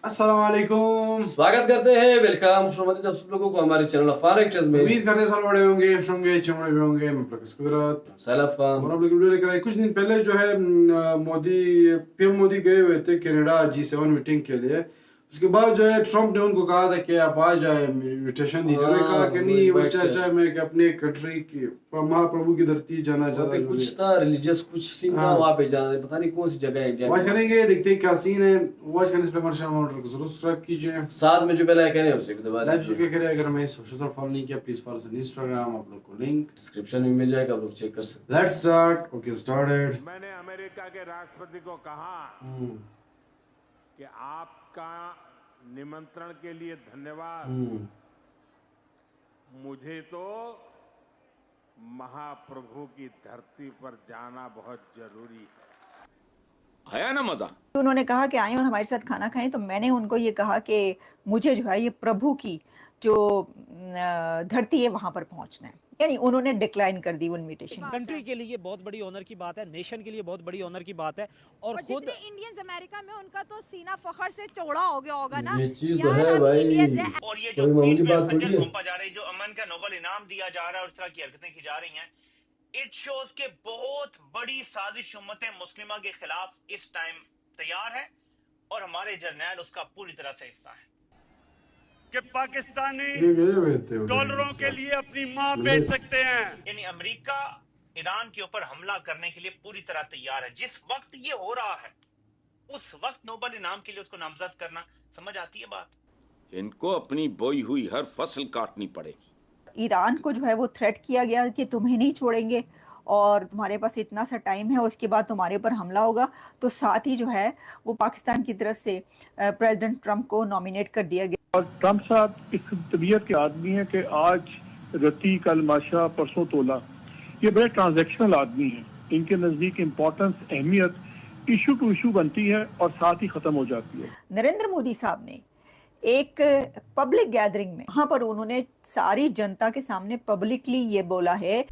अस्सलाम वालेकुम। स्वागत करते हैं, वेलकम, खुशामदीद आप सब लोगों को हमारे चैनल अफान एक्टर्स में। उम्मीद करते हैं सब बड़े होंगे, खुश होंगे, चमड़े भी होंगे। मैं प्रकाश कुदरत सलाम। और आप लोग वीडियो लेकर आए। कुछ दिन पहले जो है मोदी पीएम मोदी गए हुए थे कनाडा G7 मीटिंग के लिए। उसके बाद जो है ट्रम्प ने उनको कहा था कि आप आ जाए, इन्विटेशन दीजिए। उन्होंने कहा कि नहीं, उससे अच्छा है मैं कि अपने कंट्री की महाप्रभु की धरती जाना वहाँ चाहता पे हूँ। कुछ था रिलीजियस, कुछ सीन था वहाँ पे जाना है, पता नहीं कौन सी जगह है इंडिया वॉच में। करेंगे, देखते हैं क्या सीन है। वॉच करने से पहले हमारे चैनल को जरूर सब्सक्राइब कीजिए। साथ में जो बेल आइकन है उसे भी दबा लाइव दीजिए। क्या करें, अगर हमें सोशल साइट फॉलो नहीं किया please follow us on Instagram. आप लोग को लिंक डिस्क्रिप्शन में मिल जाएगा, आप लोग चेक कर सकते हैं। Let's start. Okay started. मैंने अमेरिका के राष्ट्रपति को कहा कि आपका निमंत्रण के लिए धन्यवाद। मुझे तो महाप्रभु की धरती पर जाना बहुत जरूरी है। आया ना मजा। उन्होंने कहा कि आए और हमारे साथ खाना खाएं, तो मैंने उनको ये कहा कि मुझे जो है ये प्रभु की जो धरती है वहां पर पहुंचना है। यानी उन्होंने डिक्लाइन कर दी वो इनविटेशन। कंट्री के लिए बहुत बड़ी ऑनर की बात है, नेशन के लिए बहुत बड़ी ऑनर की बात है। और खुद इंडियंस अमेरिका में उनका तो सीना फखर से चौड़ा हो गया होगा ना। ये चीज तो है भाई, और ये जो मामूली बीच में बात थोड़ी खंजर है। घोंपा जा रही है, जो अमन का नोबेल इनाम दिया जा रहा है और इस तरह की हरकतें की जा रही हैं, इट शोज के बहुत बड़ी साजिश उम्मत मुस्लिमा के खिलाफ इस टाइम तैयार है और हमारे जर्नैल उसका पूरी तरह से हिस्सा है कि पाकिस्तानी ये गए हुए थे डॉलरों के लिए अपनी मां बेच सकते हैं। यानी अमेरिका ईरान के ऊपर हमला करने के लिए पूरी तरह तैयार है। जिस वक्त ये हो रहा है उस वक्त नोबेल इनाम के लिए उसको नामजद करना, समझ आती है बात? इनको अपनी बोई हुई हर फसल काटनी पड़ेगी। ईरान को जो है वो थ्रेट किया गया कि तुम्हें नहीं छोड़ेंगे और तुम्हारे पास इतना सा टाइम है, उसके बाद तुम्हारे ऊपर हमला होगा। तो साथ ही जो है वो पाकिस्तान की तरफ से प्रेसिडेंट ट्रंप को नॉमिनेट कर दिया गया। और ट्रंप साहब इस तबीयत के आदमी हैं कि आज रती कल माशा परसों तोला, ये बड़े ट्रांजैक्शनल आदमी हैं। इनके नज़दीक इम्पोर्टेंस अहमियत इशू टू इशू बनती है और साथ ही ख़त्म हो जाती है। नरेंद्र मोदी साहब ने एक पब्लिक गैदरिंग में वहां पर उन्होंने सारी जनता के सामने पब्लिकली ये बोला है।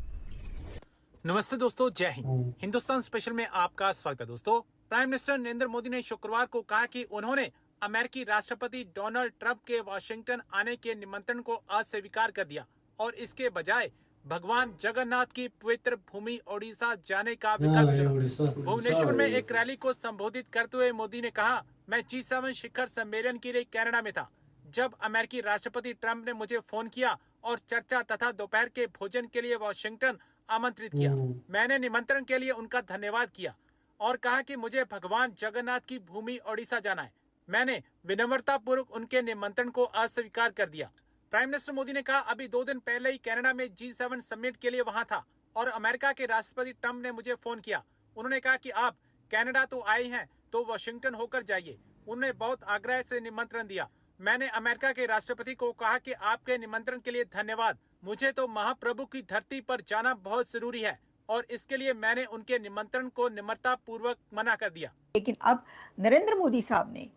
नमस्ते दोस्तों, जय हिंद। हिंदुस्तान स्पेशल में आपका स्वागत है दोस्तों। प्राइम मिनिस्टर नरेंद्र मोदी ने शुक्रवार को कहा कि उन्होंने अमेरिकी राष्ट्रपति डोनाल्ड ट्रंप के वाशिंगटन आने के निमंत्रण को अस्वीकार कर दिया और इसके बजाय भगवान जगन्नाथ की पवित्र भूमि ओडिशा जाने का विकल्प चुना। भुवनेश्वर में एक रैली को संबोधित करते हुए मोदी ने कहा, मैं G7 शिखर सम्मेलन के लिए कनाडा में था जब अमेरिकी राष्ट्रपति ट्रंप ने मुझे फोन किया और चर्चा तथा दोपहर के भोजन के लिए वाशिंगटन आमंत्रित किया। मैंने निमंत्रण के लिए उनका धन्यवाद किया और कहा कि मुझे भगवान जगन्नाथ की भूमि ओडिशा जाना है। मैंने विनम्रता पूर्वक उनके निमंत्रण को अस्वीकार कर दिया। प्राइम मिनिस्टर मोदी ने कहा, अभी 2 दिन पहले ही कनाडा में G7 समिट के लिए वहां था और अमेरिका के राष्ट्रपति ट्रंप ने मुझे फोन किया। उन्होंने कहा कि आप कनाडा तो आए हैं तो वाशिंगटन होकर जाइए। उन्होंने बहुत आग्रह से निमंत्रण दिया। मैंने अमेरिका के राष्ट्रपति को कहा कि आपके निमंत्रण के लिए धन्यवाद। मुझे तो महाप्रभु की धरती पर जाना बहुत जरूरी है और इसके लिए मैंने उनके निमंत्रण को निम्रता पूर्वक मना कर दिया। लेकिन अब नरेंद्र मोदी साहब ने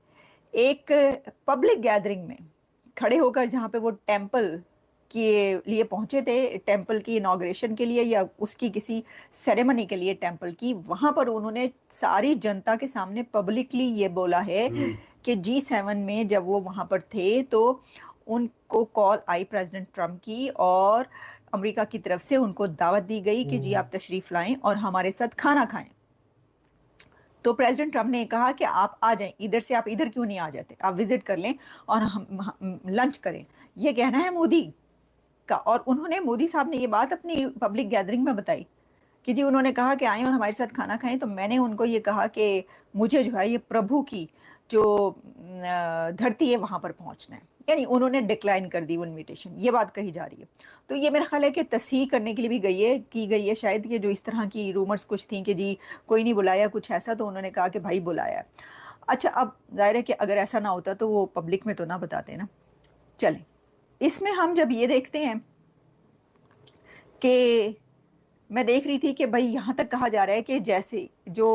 एक पब्लिक गैदरिंग में खड़े होकर, जहां पे वो टेंपल के लिए पहुंचे थे, टेंपल की इनॉग्रेशन के लिए या उसकी किसी सेरेमनी के लिए टेंपल की, वहां पर उन्होंने सारी जनता के सामने पब्लिकली ये बोला है कि G7 में जब वो वहां पर थे तो उनको कॉल आई प्रेसिडेंट ट्रंप की और अमेरिका की तरफ से उनको दावत दी गई कि जी आप तशरीफ लाएं और हमारे साथ खाना खाएं। तो प्रेसिडेंट ट्रंप ने कहा कि आप आ जाएं, इधर से आप इधर क्यों नहीं आ जाते, आप विजिट कर लें और हम लंच करें। ये कहना है मोदी का। और उन्होंने, मोदी साहब ने ये बात अपनी पब्लिक गैदरिंग में बताई कि जी उन्होंने कहा कि आए और हमारे साथ खाना खाएं। तो मैंने उनको ये कहा कि मुझे जो है ये प्रभु की जो धरती है वहां पर पहुंचना है। यानी उन्होंने डिक्लाइन कर दी वो इनविटेशन, ये बात कही जा रही है। तो ये मेरा ख्याल है कि तस्हीह करने के लिए भी की गई है शायद, कि जो इस तरह की रूमर्स कुछ थी कि जी कोई नहीं बुलाया कुछ ऐसा, तो उन्होंने कहा कि भाई बुलाया। अच्छा, अब जाहिर है कि अगर ऐसा ना होता तो वो पब्लिक में तो ना बताते ना। चलें, इसमें हम जब ये देखते हैं कि मैं देख रही थी कि भाई यहाँ तक कहा जा रहा है कि जैसे जो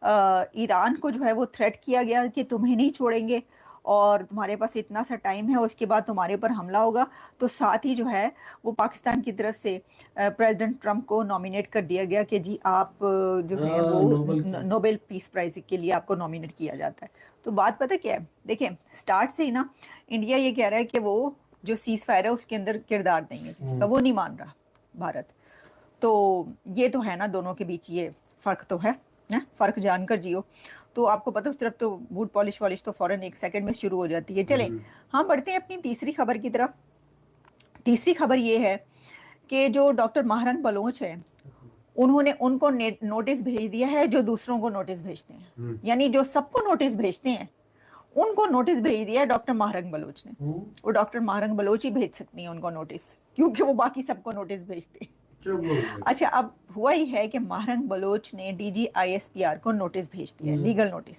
ईरान को जो है वो थ्रेट किया गया कि तुम्हें नहीं छोड़ेंगे और तुम्हारे पास इतना सा टाइम है, उसके बाद तुम्हारे ऊपर हमला होगा। तो साथ ही जो है वो पाकिस्तान की तरफ से प्रेसिडेंट ट्रंप को नॉमिनेट कर दिया गया कि जी आप जो है वो नोबेल पीस प्राइज के लिए आपको नॉमिनेट किया जाता है। तो बात पता क्या है, देखें स्टार्ट से ही ना इंडिया ये कह रहा है कि वो जो सीज फायर है उसके अंदर किरदार नहीं है किसी का, वो नहीं मान रहा भारत। तो ये तो है ना, दोनों के बीच ये फ़र्क तो है ना, फ़र्क जानकर जियो। तो आपको पता उस तरफ तो बूट पॉलिश वॉलिश तो फ़ौरन 1 सेकंड में शुरू हो जाती है। चलें हाँ, बढ़ते हैं अपनी तीसरी खबर की तरफ। तीसरी खबर ये है कि जो डॉक्टर महरंग बलोच है उन्होंने उनको नोटिस भेज दिया है जो दूसरों को नोटिस भेजते हैं, यानी जो सबको नोटिस भेजते हैं उनको नोटिस भेज दिया है डॉक्टर महरंग बलोच ने। वो डॉक्टर महरंग बलोच ही भेज सकती हैं उनको नोटिस, क्योंकि वो बाकी सबको नोटिस भेजते हैं। अच्छा, अब हुआ ही है कि महरंग बलोच ने DGISPR को नोटिस भेज दिया, लीगल नोटिस,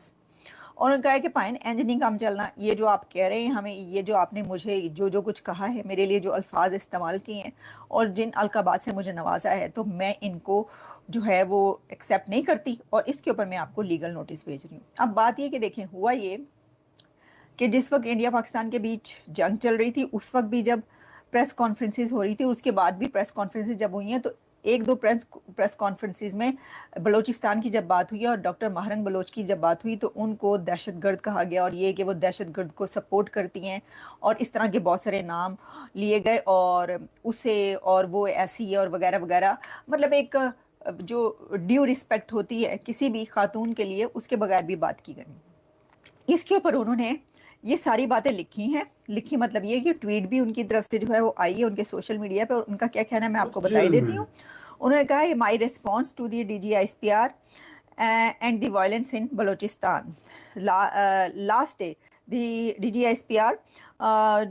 और उन्होंने कहा है कि पाइन इंज नहीं काम चलना, ये जो आप कह रहे हैं हमें, ये जो आपने मुझे जो कुछ कहा है, मेरे लिए जो अल्फाज इस्तेमाल किए हैं और जिन अलकाबात से मुझे नवाजा है, तो मैं इनको जो है वो एक्सेप्ट नहीं करती और इसके ऊपर मैं आपको लीगल नोटिस भेज रही हूँ। अब बात ये कि देखें, हुआ ये कि जिस वक्त इंडिया पाकिस्तान के बीच जंग चल रही थी उस वक्त भी जब प्रेस कॉन्फ्रेंसेस हो रही थी, उसके बाद भी प्रेस कॉन्फ्रेंसेस जब हुई हैं, तो 1-2 प्रेस कॉन्फ्रेंसेस में बलूचिस्तान की जब बात हुई और डॉक्टर महरंग बलोच की जब बात हुई तो उनको दहशतगर्द कहा गया, और ये कि वो दहशतगर्द को सपोर्ट करती हैं, और इस तरह के बहुत सारे नाम लिए गए और उसे, और वो ऐसी है और वगैरह वगैरह। मतलब एक जो ड्यू रिस्पेक्ट होती है किसी भी खातून के लिए, उसके बगैर भी बात की गई। इसके ऊपर उन्होंने ये सारी बातें लिखी हैं। लिखी मतलब ये कि ट्वीट भी उनकी तरफ से जो है वो आई है उनके सोशल मीडिया पे, और उनका क्या कहना है मैं आपको बता ही देती हूँ। उन्होंने कहा है, my response to the DGISPR and the violence in Balochistan last day the DGISPR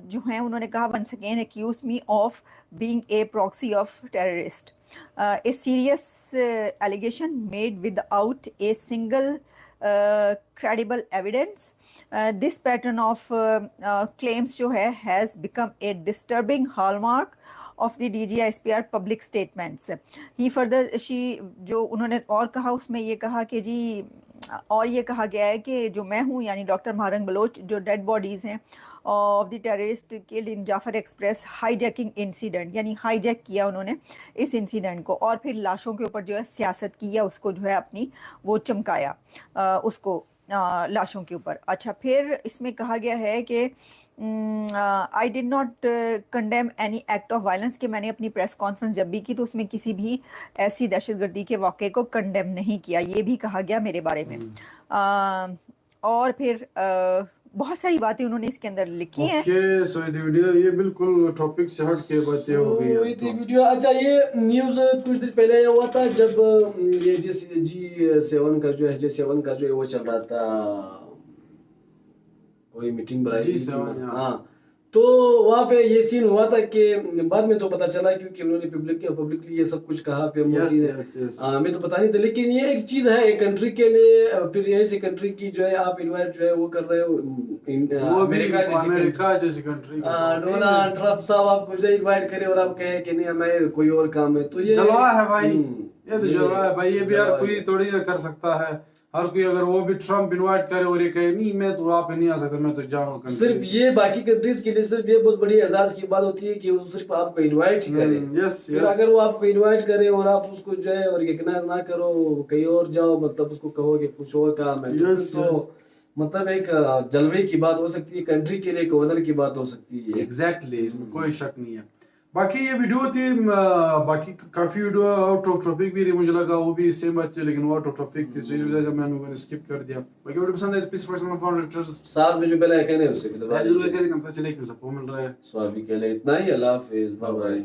जो है उन्होंने कहा, once again accuse me of being a proxy of terrorist, a serious allegation made without a single credible evidence. This pattern of claims जो है has become a disturbing hallmark of the DGISPR public statements. He further, जो उन्होंने और कहा उसमें ये कहा कि जी, और ये कहा गया है कि जो मैं हूँ यानी डॉक्टर महरंग बलोच, जो डेड बॉडीज़ हैं of the terrorist killed in Jaffar express hijacking incident, यानी हाईजैक किया उन्होंने इस इंसिडेंट को, और फिर लाशों के ऊपर जो है सियासत की है, उसको जो है अपनी वो चमकाया उसको लाशों के ऊपर। अच्छा, फिर इसमें कहा गया है कि I did not condemn any act of violence, कि मैंने अपनी प्रेस कॉन्फ्रेंस जब भी की तो उसमें किसी भी ऐसी दहशतगर्दी के वाक़े को कंडेम नहीं किया, ये भी कहा गया मेरे बारे में। और फिर बहुत सारी बातें उन्होंने इसके अंदर लिखी हैं। सो ये वीडियो ये बिल्कुल टॉपिक से हट के बातें हो गई है तो वीडियो। अच्छा, ये न्यूज़ कुछ दिन पहले हुआ था जब ये G7 का जो है G7 का जो है वो चल रहा था, कोई मीटिंग बुलाई थी। हाँ, तो वहाँ पे ये सीन हुआ था कि बाद में तो पता चला क्योंकि उन्होंने पब्लिकली ये सब कुछ कहा पे मोदी ने। हमें तो पता नहीं था, लेकिन ये एक चीज है एक कंट्री के लिए, फिर ऐसी कंट्री की जो है आप इनवाइट जो है वो कर रहे हो, अमेरिका जैसी कंट्री, डोनाल्ड ट्रम्प साहब आपको जो इनवाइट करे और आप कहे कि नहीं हमें कोई और काम है, तो ये जलवा है भाई, ये तो जलवा है भाई, ये भी यार कोई थोड़ी ना कर सकता है। हर कोई अगर वो भी ट्रम्प इनवाइट करे और ये कहे नहीं मैं तो वहाँ पे नहीं आ सकता, मैं तो जाऊंगा, सिर्फ ये बाकी कंट्रीज के लिए सिर्फ ये बहुत बड़ी एजाज की बात होती है कि वो सिर्फ आपको इनवाइट ही करे। फिर अगर वो आपको इनवाइट करे और आप उसको जो है और रिकॉग्नाइज ना करो, कहीं और जाओ, मतलब उसको कहो कि कुछ और काम है, तो मतलब एक जलवे की बात हो सकती है, कंट्री के लिए एक ऑनर की बात हो सकती है। एग्जैक्टली, इसमें कोई शक नहीं है। बाकी ये वीडियो थी, बाकी काफी वीडियो आउट ऑफ टॉपिक भी रही, मुझे लगा वो भी सेम बात थी लेकिन वो आउट ऑफ टॉपिक थी, तो इस वजह से मैंने स्किप कर दिया। बाकी वीडियो पसंद है तो प्लीज फॉलो फॉलोअर्स साथ में जो बेल आइकन है उसे भी दबा जरूर करें, पता चले कि सबको मिल रहा है। सो अभी के लिए इतना ही, अल्लाह हाफिज़, बाय बाय।